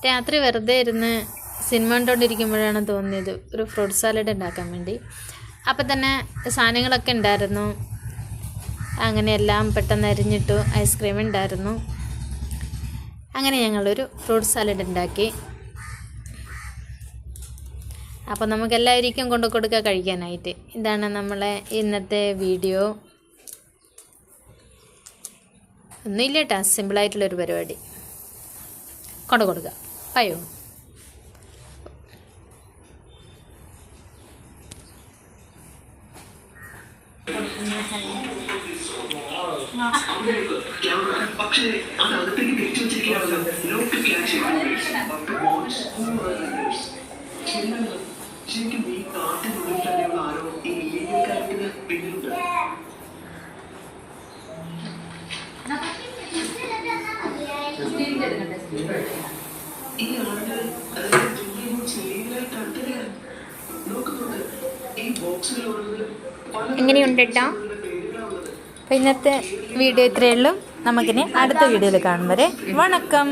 രാത്രി വെറുതെ ഇരുന്ന് സിനിമ കണ്ടുകൊണ്ടിരിക്കുമ്പോഴാണ് തോന്നിയത് ഒരു ഫ്രൂട്ട് സാലഡ് ഉണ്ടാക്കാൻ വേണ്ടി. അപ്പം തന്നെ സാധനങ്ങളൊക്കെ ഉണ്ടായിരുന്നു. അങ്ങനെ എല്ലാം പെട്ടെന്ന് അരിഞ്ഞിട്ടു. ഐസ്ക്രീം ഉണ്ടായിരുന്നു. അങ്ങനെ ഞങ്ങളൊരു ഫ്രൂട്ട് സാലഡ് ഉണ്ടാക്കി. അപ്പോൾ നമുക്കെല്ലാവർക്കും കൊണ്ടു കൊടുക്കുക കഴിക്കാനായിട്ട്. ഇതാണ് നമ്മളെ ഇന്നത്തെ വീഡിയോ. ഒന്നുമില്ല കേട്ടോ, സിമ്പിളായിട്ടുള്ളൊരു പരിപാടി. കൊണ്ടു കൊടുക്കുക. അയ്യോ, പക്ഷേ അതകത്തേക്ക് തിരിച്ചു വെച്ചിരിക്കുകയാണല്ലോ. ശരിക്കും ഈ നാട്ടിനുള്ളിൽ തന്നെയുള്ള ആരോ ഈ ഇല്ലീഗൽ കാര്യത്തിന് പിന്നിലുണ്ട്. ഈ ആളുകൾ അതായത് ലീഗലായിട്ട് അടുത്തറിയാൻ നോക്കുന്നുണ്ട്. ഈ ബോക്സുകൾ എങ്ങനെയുണ്ട് കേട്ടോ? അപ്പോൾ ഇന്നത്തെ വീഡിയോ ഇത്രയേ ഉള്ളൂ. നമുക്കിനി അടുത്ത വീഡിയോയിൽ കാണും വരെ വണക്കം.